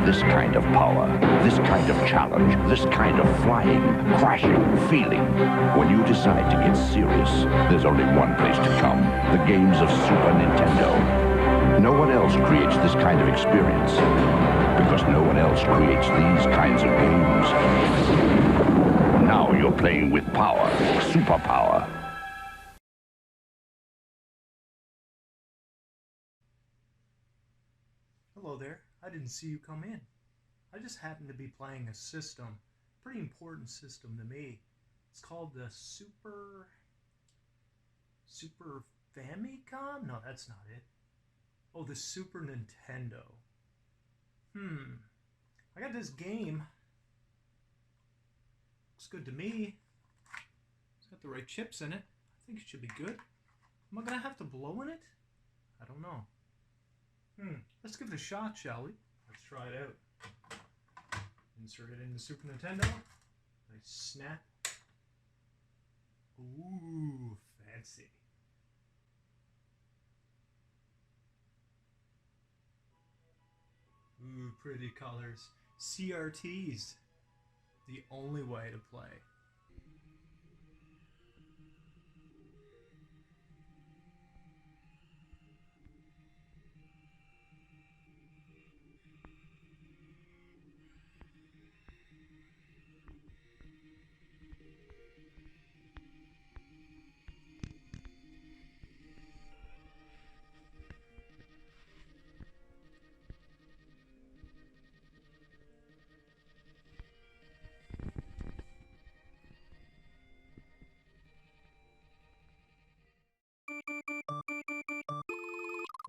This kind of power, this kind of challenge, this kind of flying, crashing feeling. When you decide to get serious, there's only one place to come. The games of Super Nintendo. No one else creates this kind of experience, because no one else creates these kinds of games. Now you're playing with power, superpower. Hello there. I didn't see you come in. I just happened to be playing a system, pretty important system to me. It's called the Super Famicom? No, that's not it. Oh, the Super Nintendo. I got this game. Looks good to me. It's got the right chips in it. I think it should be good. Am I gonna have to blow in it? I don't know. Let's give it a shot, shall we? Let's try it out. Insert it in the Super Nintendo. Nice snap. Ooh, fancy. Ooh, pretty colors. CRTs. The only way to play.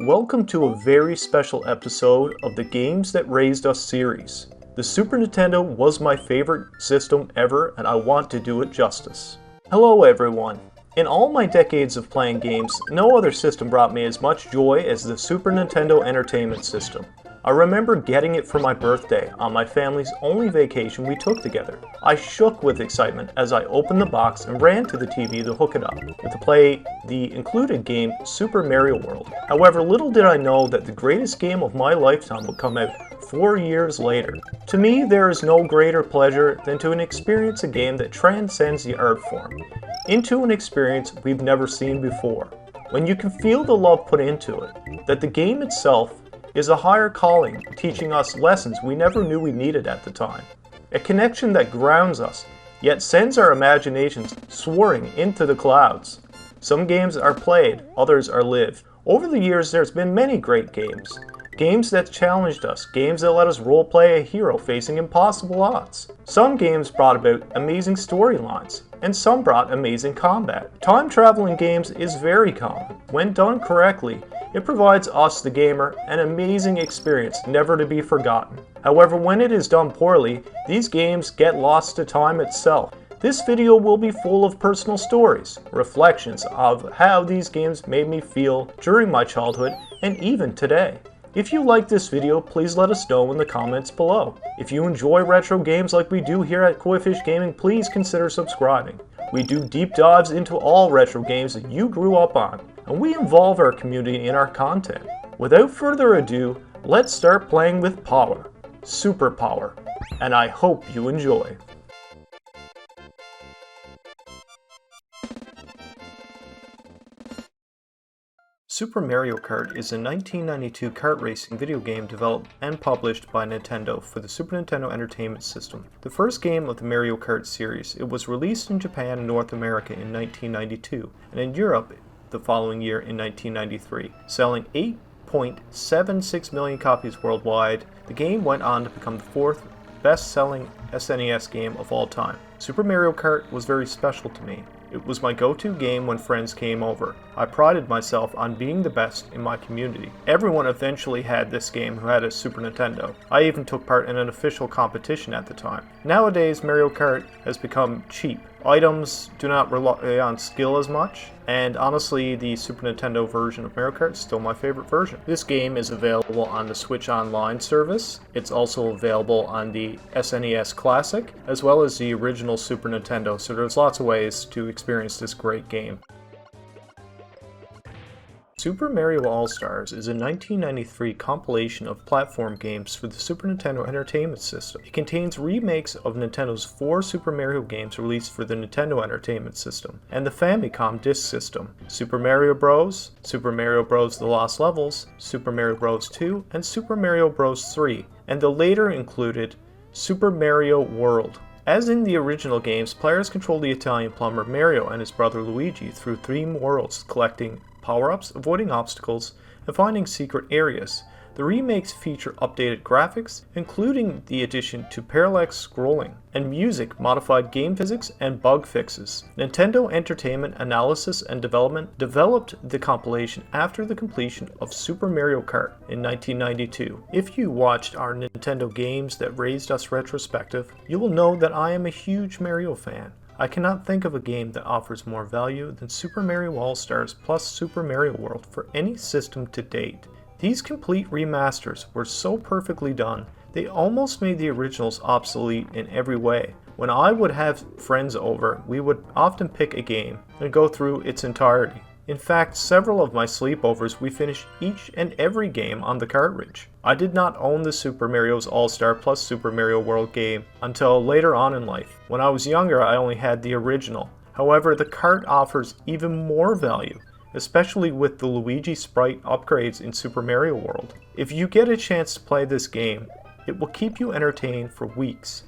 Welcome to a very special episode of the Games That Raised Us series. The Super Nintendo was my favorite system ever, and I want to do it justice. Hello everyone. In all my decades of playing games, no other system brought me as much joy as the Super Nintendo Entertainment System. I remember getting it for my birthday on my family's only vacation we took together. I shook with excitement as I opened the box and ran to the TV to hook it up to play the included game Super Mario World. However, little did I know that the greatest game of my lifetime would come out 4 years later. To me, there is no greater pleasure than to experience a game that transcends the art form into an experience we've never seen before. When you can feel the love put into it, that the game itself is a higher calling, teaching us lessons we never knew we needed at the time. A connection that grounds us, yet sends our imaginations soaring into the clouds. Some games are played, others are lived. Over the years, there's been many great games. Games that challenged us, games that let us roleplay a hero facing impossible odds. Some games brought about amazing storylines, and some brought amazing combat. Time travel in games is very common. When done correctly, it provides us, the gamer, an amazing experience never to be forgotten. However, when it is done poorly, these games get lost to time itself. This video will be full of personal stories, reflections of how these games made me feel during my childhood and even today. If you like this video, please let us know in the comments below. If you enjoy retro games like we do here at COIFISH Gaming, please consider subscribing. We do deep dives into all retro games that you grew up on, and we involve our community in our content. Without further ado, let's start playing with power, superpower, and I hope you enjoy. Super Mario Kart is a 1992 kart racing video game developed and published by Nintendo for the Super Nintendo Entertainment System. The first game of the Mario Kart series, it was released in Japan and North America in 1992, and in Europe the following year in 1993, selling 8.76 million copies worldwide. The game went on to become the fourth best-selling SNES game of all time. Super Mario Kart was very special to me. It was my go-to game when friends came over. I prided myself on being the best in my community. Everyone eventually had this game who had a Super Nintendo. I even took part in an official competition at the time. Nowadays, Mario Kart has become cheap. Items do not rely on skill as much, and honestly, the Super Nintendo version of Mario Kart is still my favorite version. This game is available on the Switch Online service. It's also available on the SNES Classic, as well as the original Super Nintendo, so there's lots of ways to experience this great game. Super Mario All-Stars is a 1993 compilation of platform games for the Super Nintendo Entertainment System. It contains remakes of Nintendo's 4 Super Mario games released for the Nintendo Entertainment System and the Famicom Disk System: Super Mario Bros., Super Mario Bros. The Lost Levels, Super Mario Bros. 2, and Super Mario Bros. 3, and the later included Super Mario World. As in the original games, players control the Italian plumber Mario and his brother Luigi through 3 worlds, collecting power-ups, avoiding obstacles, and finding secret areas. The remakes feature updated graphics, including the addition to parallax scrolling, and music, modified game physics, and bug fixes. Nintendo Entertainment Analysis and Development developed the compilation after the completion of Super Mario Kart in 1992. If you watched our Nintendo Games That Raised Us retrospective, you will know that I am a huge Mario fan. I cannot think of a game that offers more value than Super Mario All-Stars plus Super Mario World for any system to date. These complete remasters were so perfectly done, they almost made the originals obsolete in every way. When I would have friends over, we would often pick a game and go through its entirety. In fact, several of my sleepovers we finished each and every game on the cartridge. I did not own the Super Mario's All-Star plus Super Mario World game until later on in life. When I was younger, I only had the original. However, the cart offers even more value, especially with the Luigi sprite upgrades in Super Mario World. If you get a chance to play this game, it will keep you entertained for weeks,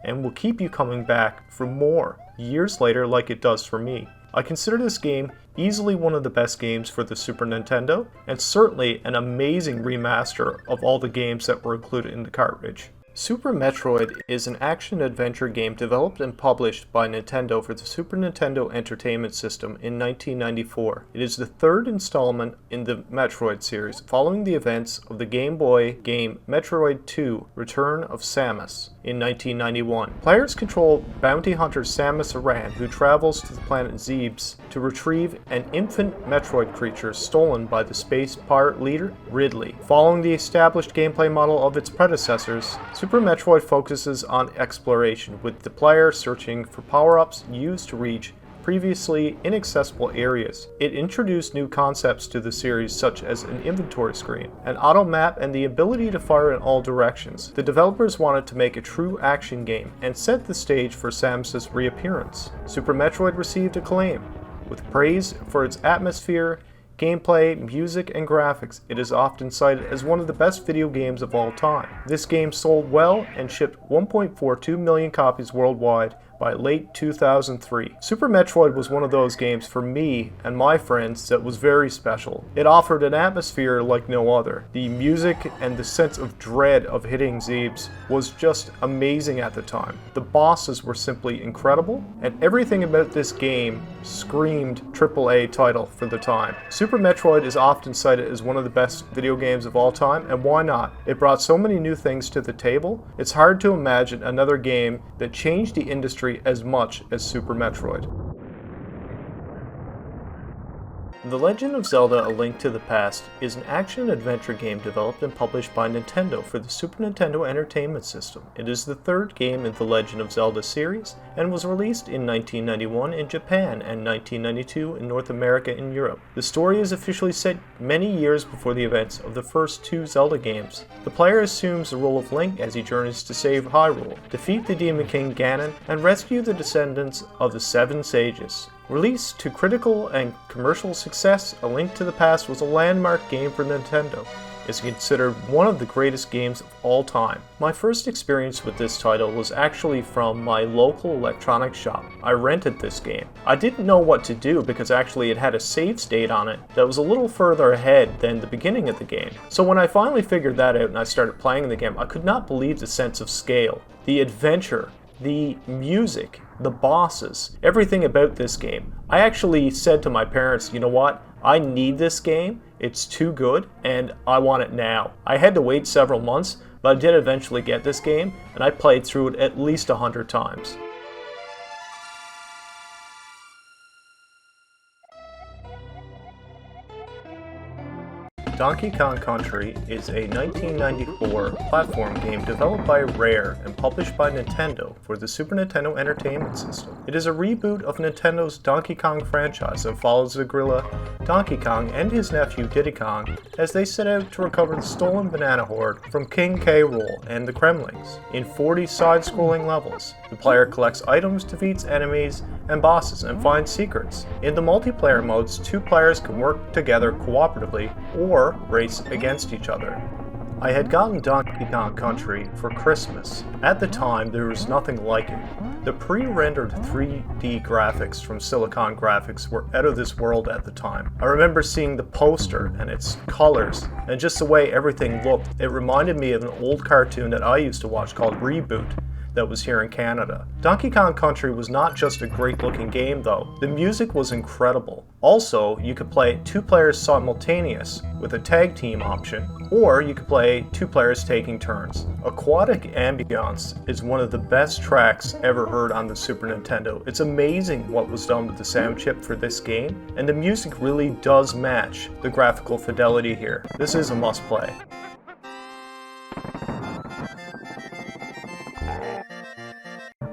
and will keep you coming back for more years later like it does for me. I consider this game easily one of the best games for the Super Nintendo, and certainly an amazing remaster of all the games that were included in the cartridge. Super Metroid is an action-adventure game developed and published by Nintendo for the Super Nintendo Entertainment System in 1994. It is the third installment in the Metroid series, following the events of the Game Boy game Metroid 2: Return of Samus in 1991. Players control bounty hunter Samus Aran, who travels to the planet Zebes to retrieve an infant Metroid creature stolen by the space pirate leader Ridley. Following the established gameplay model of its predecessors, Super Metroid focuses on exploration, with the player searching for power-ups used to reach previously inaccessible areas. It introduced new concepts to the series, such as an inventory screen, an auto map, and the ability to fire in all directions. The developers wanted to make a true action game and set the stage for Samus's reappearance. Super Metroid received acclaim, with praise for its atmosphere, gameplay, music, and graphics. It is often cited as one of the best video games of all time. This game sold well and shipped 1.42 million copies worldwide by late 2003. Super Metroid was one of those games for me and my friends that was very special. It offered an atmosphere like no other. The music and the sense of dread of hitting Zebes was just amazing at the time. The bosses were simply incredible, and everything about this game screamed AAA title for the time. Super Metroid is often cited as one of the best video games of all time, and why not? It brought so many new things to the table. It's hard to imagine another game that changed the industry as much as Super Metroid. The Legend of Zelda: A Link to the Past is an action-adventure game developed and published by Nintendo for the Super Nintendo Entertainment System. It is the third game in the Legend of Zelda series, and was released in 1991 in Japan and 1992 in North America and Europe. The story is officially set many years before the events of the first 2 Zelda games. The player assumes the role of Link as he journeys to save Hyrule, defeat the Demon King Ganon, and rescue the descendants of the 7 Sages. Released to critical and commercial success, A Link to the Past was a landmark game for Nintendo. It's considered one of the greatest games of all time. My first experience with this title was actually from my local electronics shop. I rented this game. I didn't know what to do because actually it had a save state on it that was a little further ahead than the beginning of the game. So when I finally figured that out and I started playing the game, I could not believe the sense of scale, the adventure, the music, the bosses, everything about this game. I actually said to my parents, you know what? I need this game. It's too good and I want it now. I had to wait several months, but I did eventually get this game, and I played through it at least 100 times. Donkey Kong Country is a 1994 platform game developed by Rare and published by Nintendo for the Super Nintendo Entertainment System. It is a reboot of Nintendo's Donkey Kong franchise and follows the gorilla Donkey Kong and his nephew Diddy Kong as they set out to recover the stolen banana hoard from King K. Rool and the Kremlings. In 40 side-scrolling levels, the player collects items, defeats enemies and bosses, and finds secrets. In the multiplayer modes, two players can work together cooperatively or race against each other. I had gotten Donkey Kong Country for Christmas. At the time, there was nothing like it. The pre-rendered 3D graphics from Silicon Graphics were out of this world at the time. I remember seeing the poster and its colors and just the way everything looked. It reminded me of an old cartoon that I used to watch called Reboot that was here in Canada. Donkey Kong Country was not just a great looking game though. The music was incredible. Also, you could play two players simultaneous with a tag team option, or you could play two players taking turns. Aquatic Ambiance is one of the best tracks ever heard on the Super Nintendo. It's amazing what was done with the sound chip for this game, and the music really does match the graphical fidelity here. This is a must play.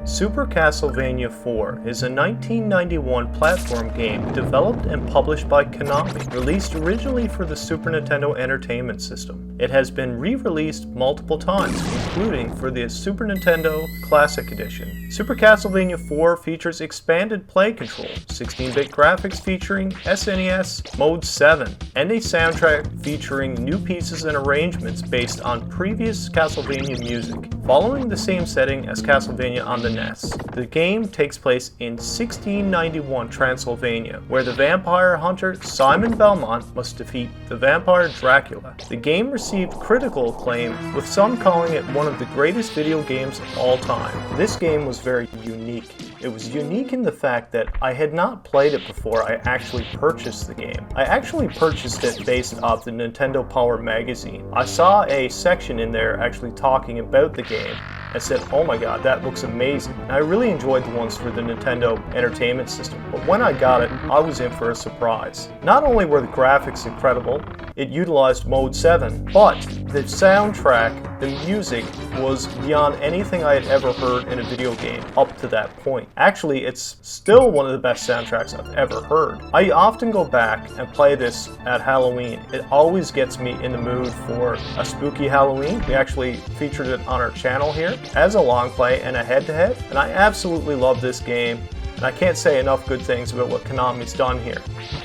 Super Castlevania 4 is a 1991 platform game developed and published by Konami, released originally for the Super Nintendo Entertainment System. It has been re-released multiple times, including for the Super Nintendo Classic Edition. Super Castlevania 4 features expanded play control, 16-bit graphics featuring SNES Mode 7, and a soundtrack featuring new pieces and arrangements based on previous Castlevania music. Following the same setting as Castlevania on the NES, the game takes place in 1691 Transylvania, where the vampire hunter Simon Belmont must defeat the vampire Dracula. The game received critical acclaim, with some calling it one of the greatest video games of all time. This game was very unique. It was unique in the fact that I had not played it before I actually purchased the game. I actually purchased it based off the Nintendo Power magazine. I saw a section in there actually talking about the game and said, oh my god, that looks amazing. And I really enjoyed the ones for the Nintendo Entertainment System, but when I got it, I was in for a surprise. Not only were the graphics incredible, it utilized Mode 7, but the soundtrack, the music, was beyond anything I had ever heard in a video game up to that point. Actually, it's still one of the best soundtracks I've ever heard. I often go back and play this at Halloween. It always gets me in the mood for a spooky Halloween. We actually featured it on our channel here as a long play and a head-to-head, and I absolutely love this game, and I can't say enough good things about what Konami's done here.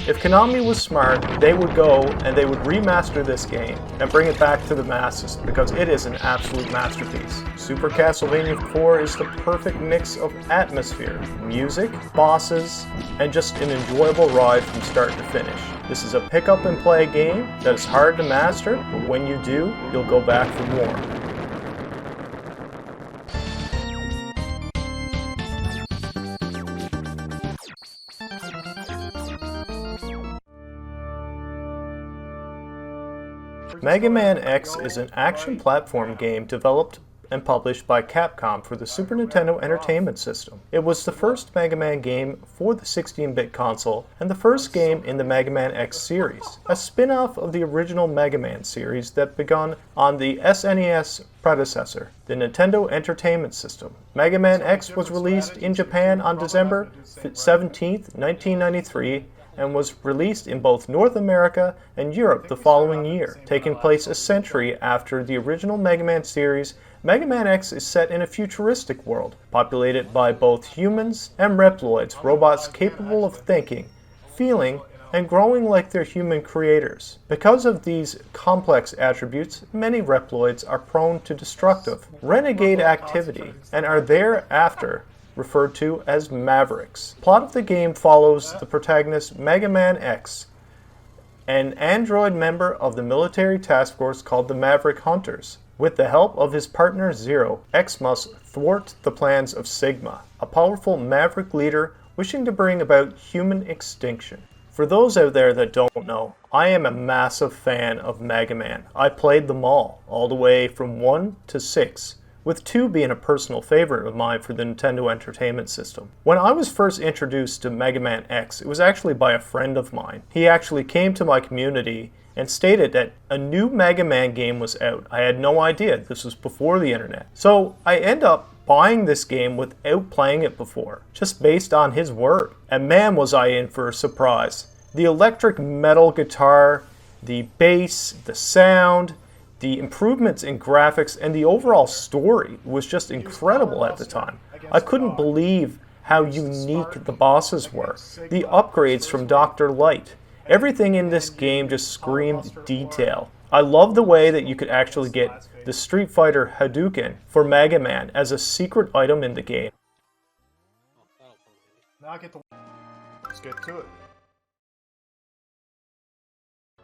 If Konami was smart, they would go and they would remaster this game and bring it back to the masses, because it is an absolute masterpiece. Super Castlevania 4 is the perfect mix of atmosphere, music, bosses, and just an enjoyable ride from start to finish. This is a pick up and play game that is hard to master, but when you do, you'll go back for more. Mega Man X is an action platform game developed and published by Capcom for the Super Nintendo Entertainment System. It was the first Mega Man game for the 16-bit console and the first game in the Mega Man X series, a spin-off of the original Mega Man series that began on the SNES predecessor, the Nintendo Entertainment System. Mega Man X was released in Japan on December 17, 1993, and was released in both North America and Europe the following year. Taking place a century after the original Mega Man series, Mega Man X is set in a futuristic world, populated by both humans and Reploids, robots capable of thinking, feeling, and growing like their human creators. Because of these complex attributes, many Reploids are prone to destructive, renegade activity, and are thereafter referred to as Mavericks. Plot of the game follows the protagonist Mega Man X, an android member of the military task force called the Maverick Hunters. With the help of his partner Zero, X must thwart the plans of Sigma, a powerful Maverick leader wishing to bring about human extinction. For those out there that don't know, I am a massive fan of Mega Man. I played them all the way from 1 to 6, with 2 being a personal favorite of mine for the Nintendo Entertainment System. When I was first introduced to Mega Man X, it was actually by a friend of mine. He actually came to my community and stated that a new Mega Man game was out. I had no idea. This was before the internet. So I end up buying this game without playing it before, just based on his word. And man, was I in for a surprise. The electric metal guitar, the bass, the sound, the improvements in graphics, and the overall story was just incredible at the time. I couldn't believe how unique the bosses were. The upgrades from Dr. Light. Everything in this game just screamed detail. I love the way that you could actually get the Street Fighter Hadouken for Mega Man as a secret item in the game. Now let's get to it.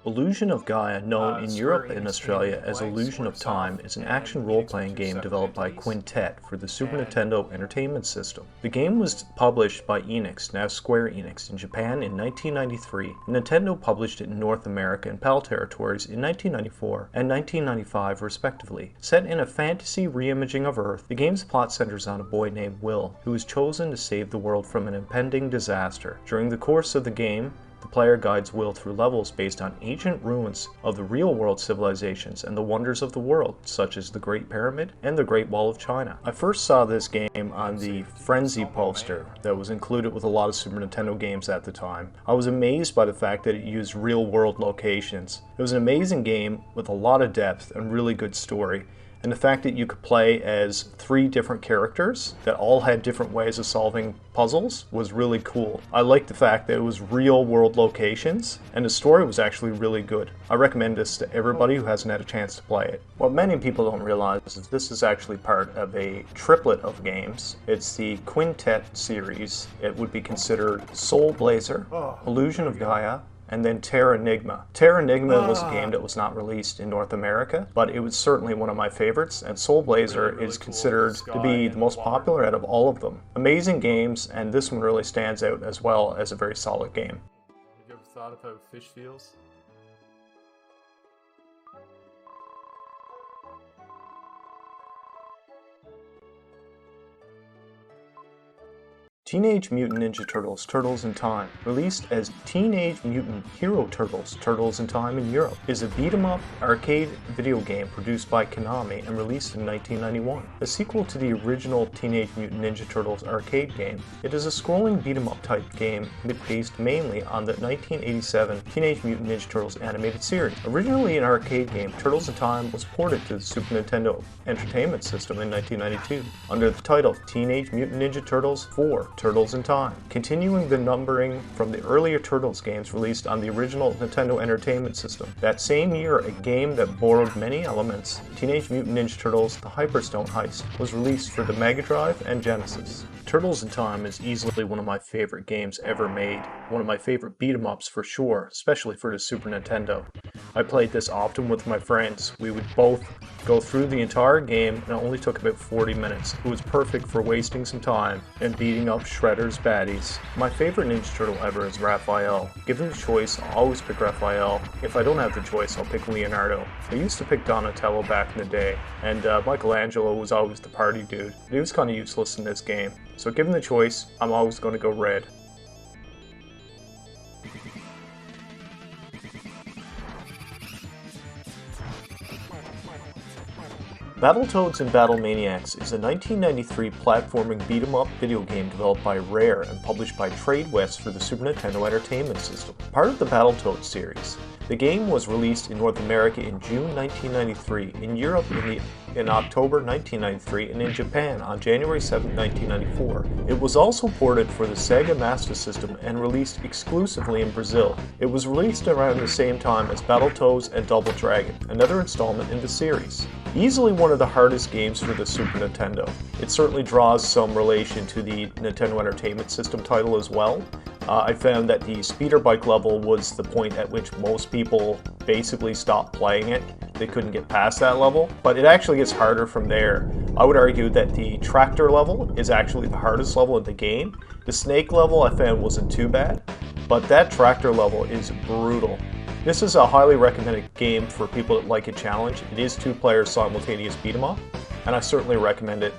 Illusion of Gaia, known in Europe and Australia as Illusion of Time, is an action role-playing game developed by Quintet for the Super Nintendo Entertainment System. The game was published by Enix, now Square Enix, in Japan in 1993, and Nintendo published it in North America and PAL territories in 1994 and 1995 respectively. Set in a fantasy reimaging of Earth, the game's plot centers on a boy named Will, who is chosen to save the world from an impending disaster. During the course of the game, the player guides Will through levels based on ancient ruins of the real-world civilizations and the wonders of the world, such as the Great Pyramid and the Great Wall of China. I first saw this game on the Frenzy poster that was included with a lot of Super Nintendo games at the time. I was amazed by the fact that it used real-world locations. It was an amazing game with a lot of depth and really good story. And the fact that you could play as 3 different characters that all had different ways of solving puzzles was really cool. I liked the fact that it was real world locations and the story was actually really good. I recommend this to everybody who hasn't had a chance to play it. What many people don't realize is this is actually part of a triplet of games. It's the Quintet series. It would be considered Soul Blazer, Illusion of Gaia, and then Terra Enigma. Terra Enigma was a game that was not released in North America, but it was certainly one of my favorites, and Soul Blazer is considered to be the most popular out of all of them. Amazing games, and this one really stands out as well as a very solid game. Have you ever thought of how fish feels? Teenage Mutant Ninja Turtles: Turtles in Time, released as Teenage Mutant Hero Turtles: Turtles in Time in Europe, is a beat-em-up arcade video game produced by Konami and released in 1991. A sequel to the original Teenage Mutant Ninja Turtles arcade game, it is a scrolling beat-em-up type game based mainly on the 1987 Teenage Mutant Ninja Turtles animated series. Originally an arcade game, Turtles in Time was ported to the Super Nintendo Entertainment System in 1992 under the title Teenage Mutant Ninja Turtles 4: Turtles in Time, continuing the numbering from the earlier Turtles games released on the original Nintendo Entertainment System. That same year, a game that borrowed many elements, Teenage Mutant Ninja Turtles: The Hyperstone Heist, was released for the Mega Drive and Genesis. Turtles in Time is easily one of my favorite games ever made, one of my favorite beat-em-ups for sure, especially for the Super Nintendo. I played this often with my friends. We would both go through the entire game and it only took about 40 minutes. It was perfect for wasting some time and beating up Shredder's baddies. My favorite Ninja Turtle ever is Raphael. Given the choice, I'll always pick Raphael. If I don't have the choice, I'll pick Leonardo. I used to pick Donatello back in the day, and Michelangelo was always the party dude. He was kind of useless in this game. So given the choice, I'm always going to go red. Battletoads and Battlemaniacs is a 1993 platforming beat-em-up video game developed by Rare and published by Tradewest for the Super Nintendo Entertainment System. Part of the Battletoads series, the game was released in North America in June 1993, in Europe in October 1993, and in Japan on January 7, 1994. It was also ported for the Sega Master System and released exclusively in Brazil. It was released around the same time as Battletoads and Double Dragon, another installment in the series. Easily one of the hardest games for the Super Nintendo. It certainly draws some relation to the Nintendo Entertainment System title as well. I found that the speeder bike level was the point at which most people basically stopped playing it. They couldn't get past that level, but it actually gets harder from there. I would argue that the tractor level is actually the hardest level in the game. The snake level I found wasn't too bad, but that tractor level is brutal. This is a highly recommended game for people that like a challenge. It is 2 players simultaneous beat 'em up. and I certainly recommend it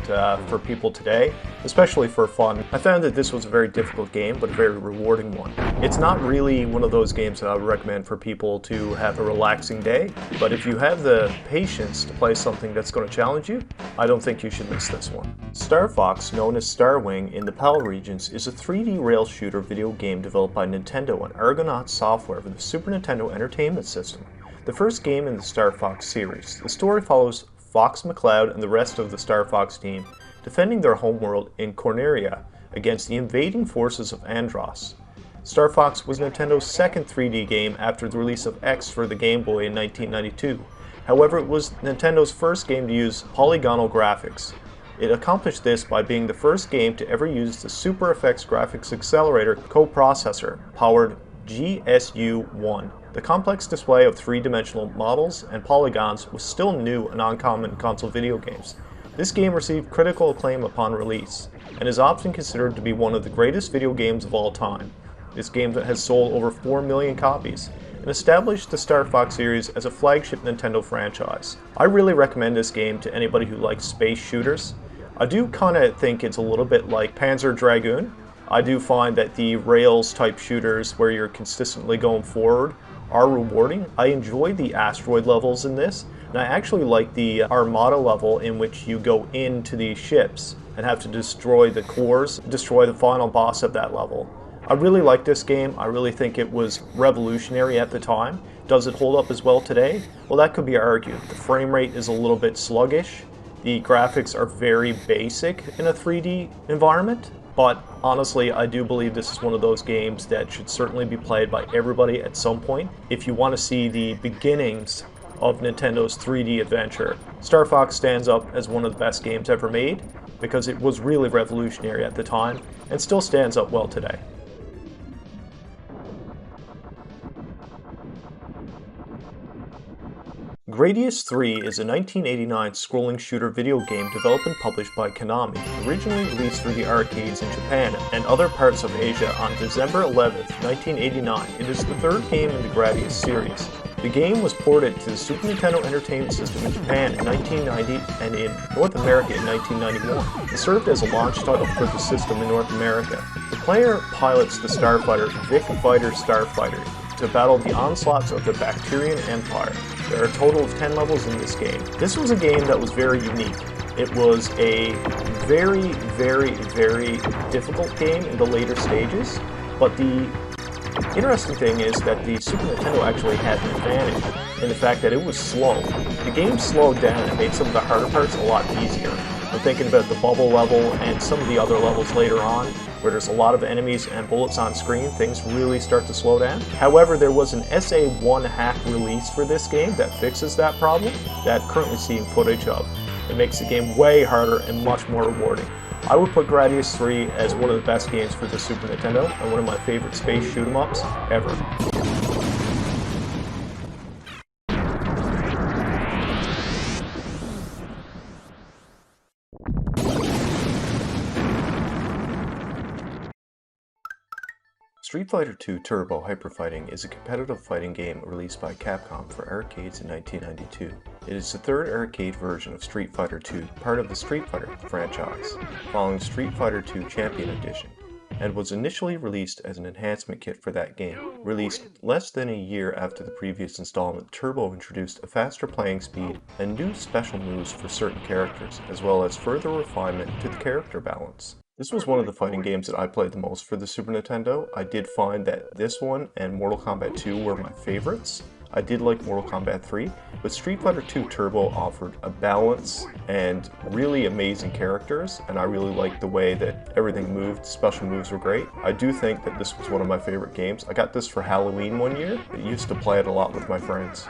for people today, especially for fun. I found that this was a very difficult game, but a very rewarding one. It's not really one of those games that I would recommend for people to have a relaxing day, but if you have the patience to play something that's going to challenge you, I don't think you should miss this one. Star Fox, known as Starwing in the PAL regions, is a 3D rail shooter video game developed by Nintendo and Argonaut Software for the Super Nintendo Entertainment System. The first game in the Star Fox series. The story follows Fox McCloud and the rest of the Star Fox team defending their homeworld in Corneria against the invading forces of Andros. Star Fox was Nintendo's second 3D game after the release of X for the Game Boy in 1992. However, it was Nintendo's first game to use polygonal graphics. It accomplished this by being the first game to ever use the Super FX Graphics Accelerator coprocessor, powered GSU-1. The complex display of three-dimensional models and polygons was still new and uncommon in console video games. This game received critical acclaim upon release, and is often considered to be one of the greatest video games of all time. This game has sold over 4 million copies, and established the Star Fox series as a flagship Nintendo franchise. I really recommend this game to anybody who likes space shooters. I do kind of think it's a little bit like Panzer Dragoon. I do find that the Rails type shooters where you're consistently going forward are rewarding. I enjoyed the asteroid levels in this, and I actually like the Armada level in which you go into these ships and have to destroy the cores, destroy the final boss of that level. I really like this game. I really think it was revolutionary at the time. Does it hold up as well today? Well, that could be argued. The frame rate is a little bit sluggish. The graphics are very basic in a 3D environment. But honestly, I do believe this is one of those games that should certainly be played by everybody at some point if you want to see the beginnings of Nintendo's 3D adventure. Star Fox stands up as one of the best games ever made because it was really revolutionary at the time and still stands up well today. Gradius 3 is a 1989 scrolling shooter video game developed and published by Konami, originally released for the arcades in Japan and other parts of Asia on December 11, 1989. It is the third game in the Gradius series. The game was ported to the Super Nintendo Entertainment System in Japan in 1990 and in North America in 1991. It served as a launch title for the system in North America. The player pilots the starfighter Vic Fighter Starfighter to battle the onslaughts of the Bacterian Empire. There are a total of 10 levels in this game. This was a game that was very unique. It was a very, very, very difficult game in the later stages, but the interesting thing is that the Super Nintendo actually had an advantage in the fact that it was slow. The game slowed down and made some of the harder parts a lot easier. I'm thinking about the bubble level and some of the other levels later on, where there's a lot of enemies and bullets on screen, things really start to slow down. However, there was an SA1 hack release for this game that fixes that problem, that I'm currently seeing footage of. It makes the game way harder and much more rewarding. I would put Gradius 3 as one of the best games for the Super Nintendo and one of my favorite space shoot-'em-ups ever. Street Fighter II Turbo Hyper Fighting is a competitive fighting game released by Capcom for arcades in 1992. It is the third arcade version of Street Fighter II, part of the Street Fighter franchise, following Street Fighter II Champion Edition, and was initially released as an enhancement kit for that game. Released less than a year after the previous installment, Turbo introduced a faster playing speed and new special moves for certain characters, as well as further refinement to the character balance. This was one of the fighting games that I played the most for the Super Nintendo. I did find that this one and Mortal Kombat 2 were my favorites. I did like Mortal Kombat 3, but Street Fighter 2 Turbo offered a balance and really amazing characters, and I really liked the way that everything moved. Special moves were great. I do think that this was one of my favorite games. I got this for Halloween one year. I used to play it a lot with my friends.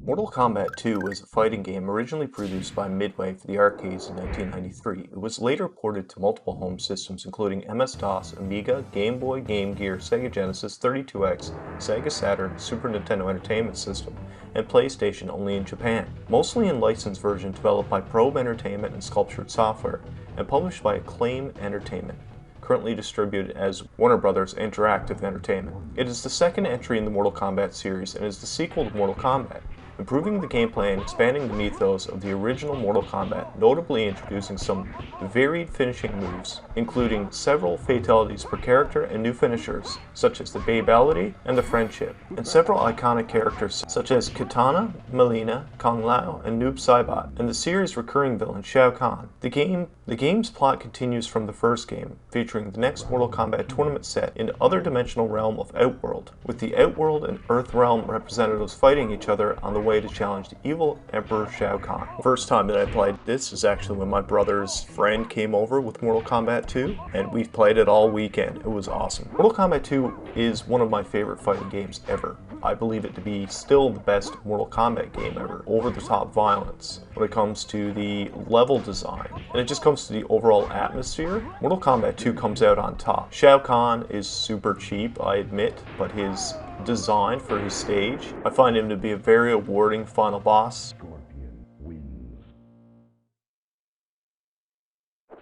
Mortal Kombat 2 was a fighting game originally produced by Midway for the arcades in 1993. It was later ported to multiple home systems including MS-DOS, Amiga, Game Boy, Game Gear, Sega Genesis, 32X, Sega Saturn, Super Nintendo Entertainment System, and PlayStation only in Japan. Mostly in licensed version developed by Probe Entertainment and Sculptured Software, and published by Acclaim Entertainment, currently distributed as Warner Bros. Interactive Entertainment. It is the second entry in the Mortal Kombat series and is the sequel to Mortal Kombat. improving the gameplay and expanding the mythos of the original Mortal Kombat, notably introducing some varied finishing moves, including several fatalities per character and new finishers, such as the Babality and the Friendship, and several iconic characters such as Kitana, Melina, Kung Lao, and Noob Saibot, and the series' recurring villain Shao Kahn. The game's plot continues from the first game, featuring the next Mortal Kombat tournament set in the other dimensional realm of Outworld, with the Outworld and Earth realm representatives fighting each other on the way to challenge the evil Emperor Shao Kahn. First time that I played this is actually when my brother's friend came over with Mortal Kombat 2, and we've played it all weekend. It was awesome. Mortal Kombat 2 is one of my favorite fighting games ever. I believe it to be still the best Mortal Kombat game ever. Over-the-top violence when it comes to the level design, and it just comes to the overall atmosphere. Mortal Kombat 2 comes out on top. Shao Kahn is super cheap, I admit, but his design for his stage, I find him to be a very rewarding final boss. Scorpion wins.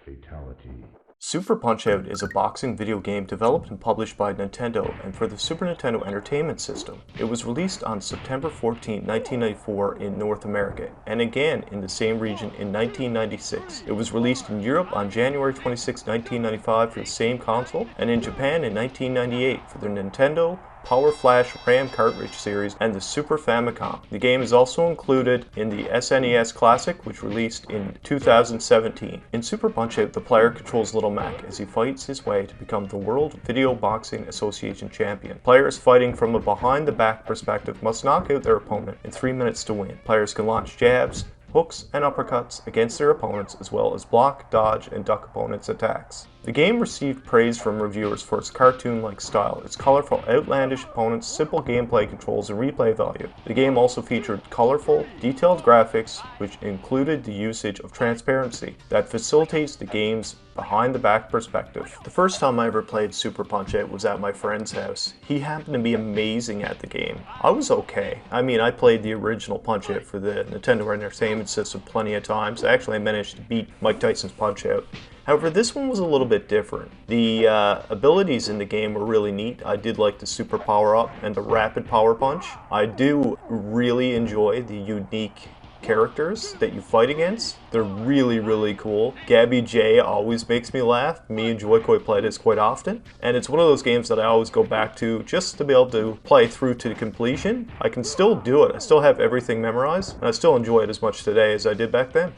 Fatality. Super Punch-Out is a boxing video game developed and published by Nintendo and for the Super Nintendo Entertainment System. It was released on September 14, 1994 in North America, and again in the same region in 1996. It was released in Europe on January 26, 1995 for the same console, and in Japan in 1998 for the Nintendo Power Flash RAM cartridge series and the Super Famicom. The game is also included in the SNES Classic, which released in 2017. In Super Punch-Out, the player controls Little Mac as he fights his way to become the World Video Boxing Association champion. Players fighting from a behind-the-back perspective must knock out their opponent in 3 minutes to win. Players can launch jabs, hooks, and uppercuts against their opponents, as well as block, dodge, and duck opponents' attacks. The game received praise from reviewers for its cartoon-like style, its colorful, outlandish opponents, simple gameplay controls, and replay value. The game also featured colorful, detailed graphics, which included the usage of transparency that facilitates the game's behind-the-back perspective. The first time I ever played Super Punch-Out was at my friend's house. He happened to be amazing at the game. I was okay. I mean, I played the original Punch-Out for the Nintendo Entertainment System plenty of times. Actually, I managed to beat Mike Tyson's Punch-Out. However, this one was a little bit different. The abilities in the game were really neat. I did like the super power-up and the rapid power punch. I do really enjoy the unique characters that you fight against. They're really, really cool. Gabby J always makes me laugh. Me and Joy-Koi play this quite often. And it's one of those games that I always go back to just to be able to play through to the completion. I can still do it. I still have everything memorized. And I still enjoy it as much today as I did back then.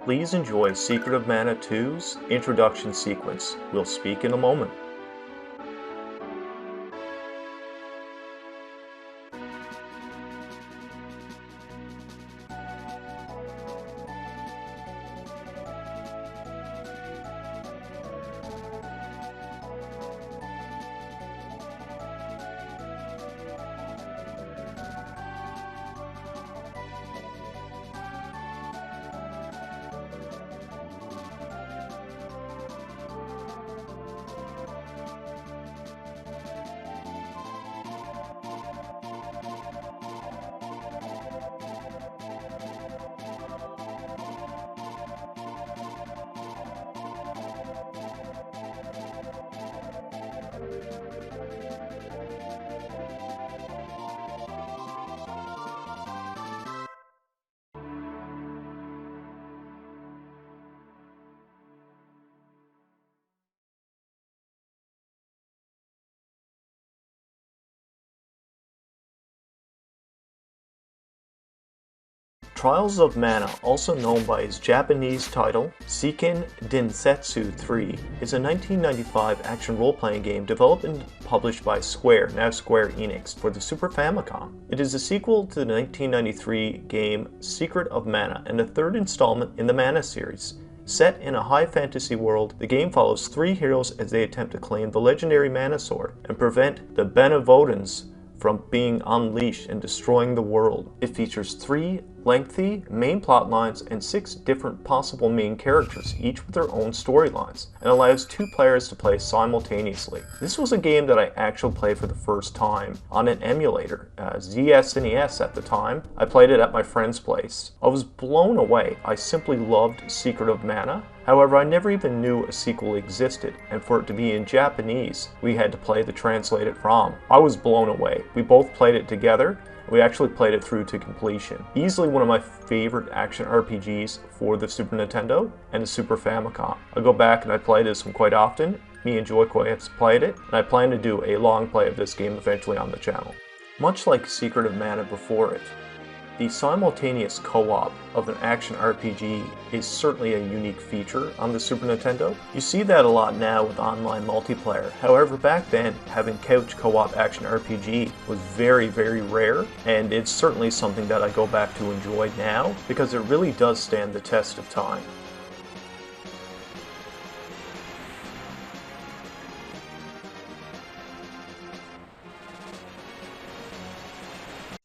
Please enjoy Secret of Mana 2's introduction sequence. We'll speak in a moment. Trials of Mana, also known by its Japanese title, Seiken Densetsu 3, is a 1995 action role-playing game developed and published by Square, now Square Enix, for the Super Famicom. It is a sequel to the 1993 game Secret of Mana and the third installment in the Mana series. Set in a high fantasy world, the game follows three heroes as they attempt to claim the legendary Mana Sword and prevent the Benevolence from being unleashed and destroying the world. It features three lengthy main plot lines, and 6 different possible main characters, each with their own storylines, and allows 2 players to play simultaneously. This was a game that I actually played for the first time on an emulator, ZSNES at the time. I played it at my friend's place. I was blown away. I simply loved Secret of Mana. However, I never even knew a sequel existed, and for it to be in Japanese, we had to play the translated ROM. I was blown away. We both played it together. We actually played it through to completion. Easily one of my favorite action RPGs for the Super Nintendo and the Super Famicom. I go back and I play this one quite often. Me and Joy-Koi have played it, and I plan to do a long play of this game eventually on the channel. Much like Secret of Mana before it, the simultaneous co-op of an action RPG is certainly a unique feature on the Super Nintendo. You see that a lot now with online multiplayer. However, back then, having couch co-op action RPG was very, very rare, and it's certainly something that I go back to enjoy now because it really does stand the test of time.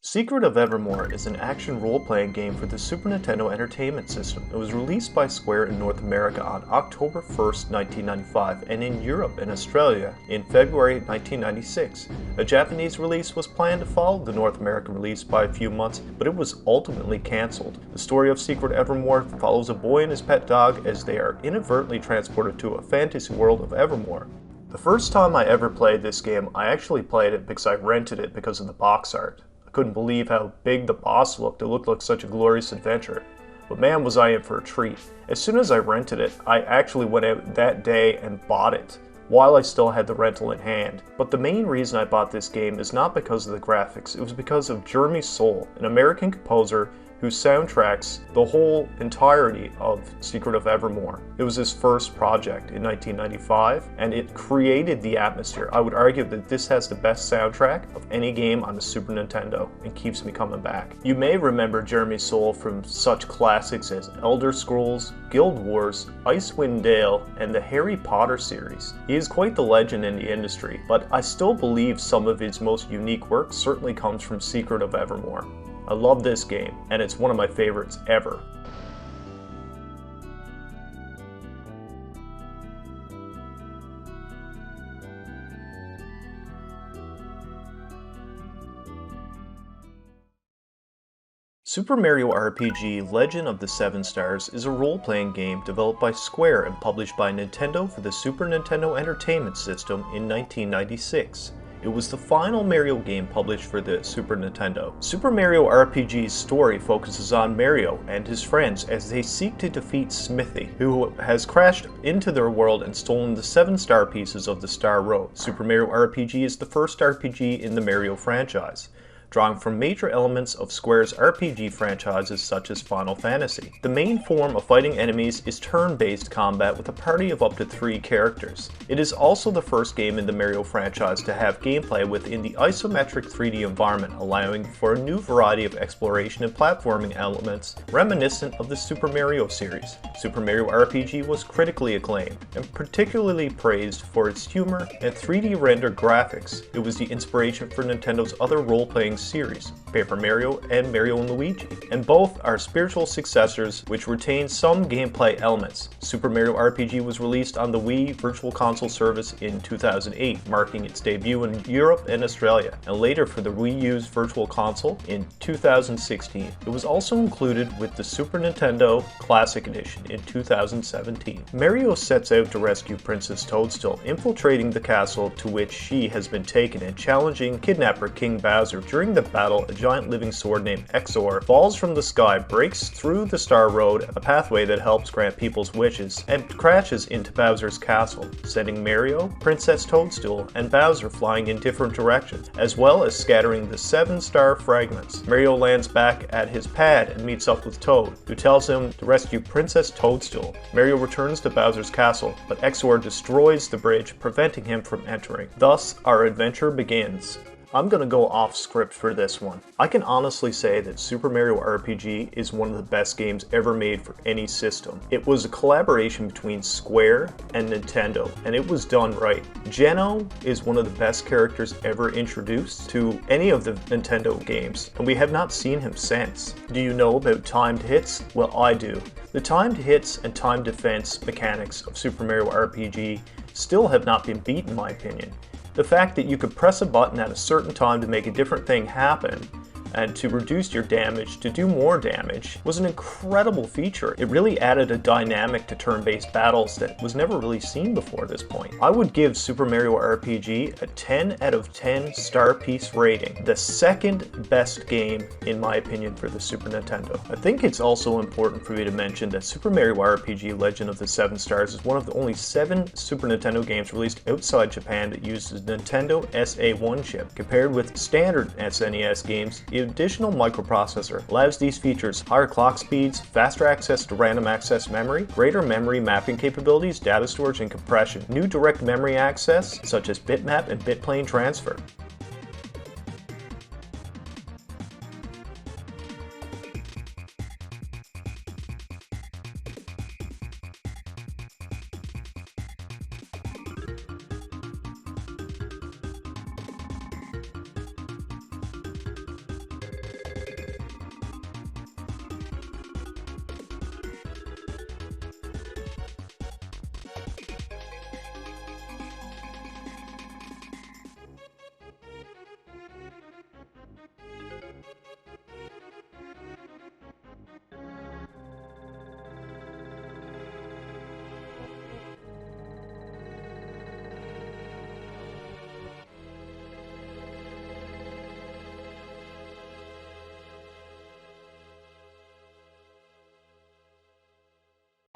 Secret of Evermore is an action role-playing game for the Super Nintendo Entertainment System. It was released by Square in North America on October 1st, 1995, and in Europe and Australia in February 1996. A Japanese release was planned to follow the North American release by a few months, but it was ultimately cancelled. The story of Secret Evermore follows a boy and his pet dog as they are inadvertently transported to a fantasy world of Evermore. The first time I ever played this game, I actually played it because I rented it because of the box art. Couldn't believe how big the boss looked. It looked like such a glorious adventure. But man, was I in for a treat. As soon as I rented it, I actually went out that day and bought it while I still had the rental in hand. But the main reason I bought this game is not because of the graphics. It was because of Jeremy Soule, an American composer who soundtracks the whole entirety of Secret of Evermore. It was his first project in 1995, and it created the atmosphere. I would argue that this has the best soundtrack of any game on the Super Nintendo and keeps me coming back. You may remember Jeremy Soule from such classics as Elder Scrolls, Guild Wars, Icewind Dale, and the Harry Potter series. He is quite the legend in the industry, but I still believe some of his most unique work certainly comes from Secret of Evermore. I love this game, and it's one of my favorites ever. Super Mario RPG Legend of the Seven Stars is a role-playing game developed by Square and published by Nintendo for the Super Nintendo Entertainment System in 1996. It was the final Mario game published for the Super Nintendo. Super Mario RPG's story focuses on Mario and his friends as they seek to defeat Smithy, who has crashed into their world and stolen the 7 star pieces of the Star Road. Super Mario RPG is the first RPG in the Mario franchise, drawing from major elements of Square's RPG franchises such as Final Fantasy. The main form of fighting enemies is turn-based combat with a party of up to 3 characters. It is also the first game in the Mario franchise to have gameplay within the isometric 3D environment, allowing for a new variety of exploration and platforming elements reminiscent of the Super Mario series. Super Mario RPG was critically acclaimed and particularly praised for its humor and 3D rendered graphics. It was the inspiration for Nintendo's other role-playing series, Paper Mario and Mario & Luigi, and both are spiritual successors which retain some gameplay elements. Super Mario RPG was released on the Wii Virtual Console service in 2008, marking its debut in Europe and Australia, and later for the Wii U's Virtual Console in 2016. It was also included with the Super Nintendo Classic Edition in 2017. Mario sets out to rescue Princess Toadstool, infiltrating the castle to which she has been taken and challenging kidnapper King Bowser. During the battle, a giant living sword named Exor falls from the sky, breaks through the Star Road, a pathway that helps grant people's wishes, and crashes into Bowser's castle, sending Mario, Princess Toadstool, and Bowser flying in different directions, as well as scattering the 7 star fragments. Mario lands back at his pad and meets up with Toad, who tells him to rescue Princess Toadstool. Mario returns to Bowser's castle, but Exor destroys the bridge, preventing him from entering. Thus, our adventure begins. I'm gonna go off script for this one. I can honestly say that Super Mario RPG is one of the best games ever made for any system. It was a collaboration between Square and Nintendo, and it was done right. Geno is one of the best characters ever introduced to any of the Nintendo games, and we have not seen him since. Do you know about timed hits? Well, I do. The timed hits and timed defense mechanics of Super Mario RPG still have not been beat in my opinion. The fact that you could press a button at a certain time to make a different thing happen and to reduce your damage to do more damage was an incredible feature. It really added a dynamic to turn-based battles that was never really seen before this point. I would give Super Mario RPG a 10 out of 10 star piece rating, the second best game in my opinion for the Super Nintendo. I think it's also important for me to mention that Super Mario RPG Legend of the Seven Stars is one of the only 7 Super Nintendo games released outside Japan that uses Nintendo SA1 chip. Compared with standard SNES games, the additional microprocessor allows these features: higher clock speeds, faster access to random access memory, greater memory mapping capabilities, data storage and compression, new direct memory access such as bitmap and bitplane transfer.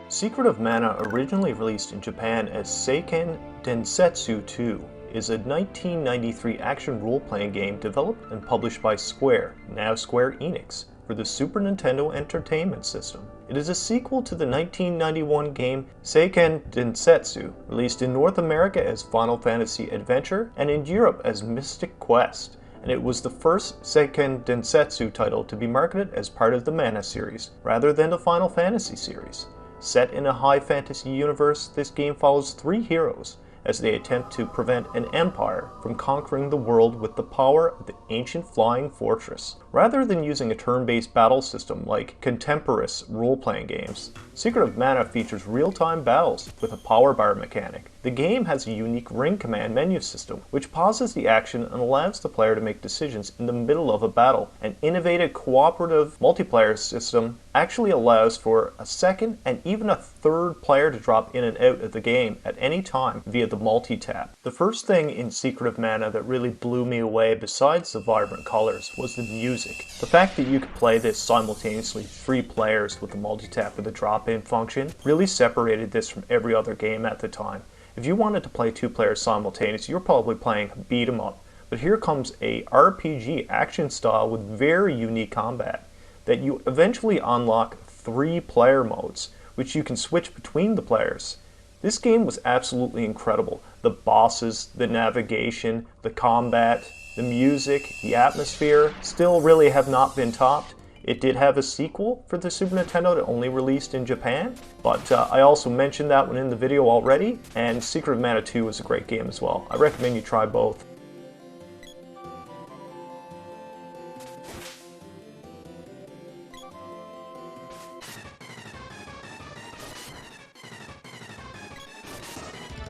Secret of Mana, originally released in Japan as Seiken Densetsu 2, is a 1993 action role-playing game developed and published by Square, now Square Enix, for the Super Nintendo Entertainment System. It is a sequel to the 1991 game Seiken Densetsu, released in North America as Final Fantasy Adventure and in Europe as Mystic Quest, and it was the first Seiken Densetsu title to be marketed as part of the Mana series, rather than the Final Fantasy series. Set in a high fantasy universe, this game follows 3 heroes as they attempt to prevent an empire from conquering the world with the power of the ancient flying fortress. Rather than using a turn-based battle system like contemporaneous role-playing games, Secret of Mana features real-time battles with a power bar mechanic. The game has a unique ring command menu system, which pauses the action and allows the player to make decisions in the middle of a battle. An innovative cooperative multiplayer system actually allows for a second and even a third player to drop in and out of the game at any time via the multi-tap. The first thing in Secret of Mana that really blew me away, besides the vibrant colors, was the music. The fact that you could play this simultaneously 3 players with the multi-tap with the drop-in function really separated this from every other game at the time. If you wanted to play 2 players simultaneously, you're probably playing beat 'em up. But here comes a RPG action style with very unique combat that you eventually unlock 3 player modes, which you can switch between the players. This game was absolutely incredible. The bosses, the navigation, the combat, the music, the atmosphere still really have not been topped. It did have a sequel for the Super Nintendo that only released in Japan, but I also mentioned that one in the video already, and Secret of Mana 2 is a great game as well. I recommend you try both.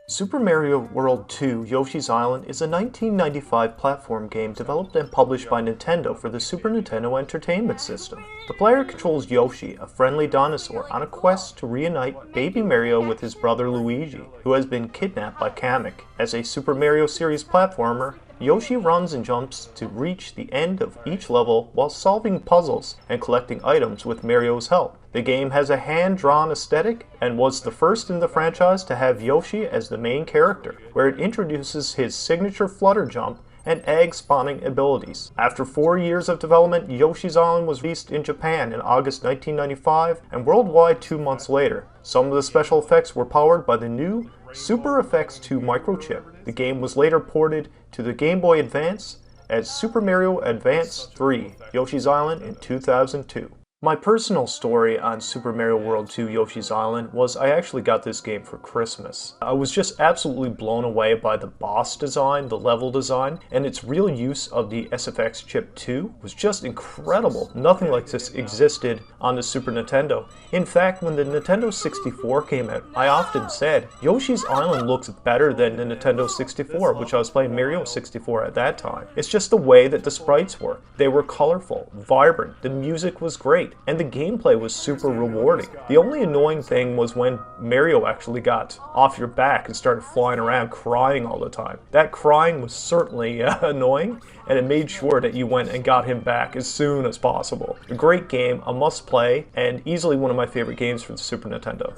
Super Mario World 2 Yoshi's Island is a 1995 platform game developed and published by Nintendo for the Super Nintendo Entertainment System. The player controls Yoshi, a friendly dinosaur, on a quest to reunite baby Mario with his brother Luigi, who has been kidnapped by Kamek. As a Super Mario series platformer, Yoshi runs and jumps to reach the end of each level while solving puzzles and collecting items with Mario's help. The game has a hand-drawn aesthetic and was the first in the franchise to have Yoshi as the main character, where it introduces his signature flutter jump and egg spawning abilities. After 4 years of development, Yoshi's Island was released in Japan in August 1995 and worldwide 2 months later. Some of the special effects were powered by the new Super Effects 2 microchip. The game was later ported to the Game Boy Advance as Super Mario Advance 3 Yoshi's Island in 2002. My personal story on Super Mario World 2 Yoshi's Island was I actually got this game for Christmas. I was just absolutely blown away by the boss design, the level design, and its real use of the SFX chip 2 was just incredible. Nothing like this existed on the Super Nintendo. In fact, when the Nintendo 64 came out, I often said, Yoshi's Island looks better than the Nintendo 64, which I was playing Mario 64 at that time. It's just the way that the sprites were. They were colorful, vibrant, the music was great, and the gameplay was super rewarding. The only annoying thing was when Mario actually got off your back and started flying around crying all the time. That crying was certainly annoying, and it made sure that you went and got him back as soon as possible. A great game, a must play, and easily one of my favorite games for the Super Nintendo.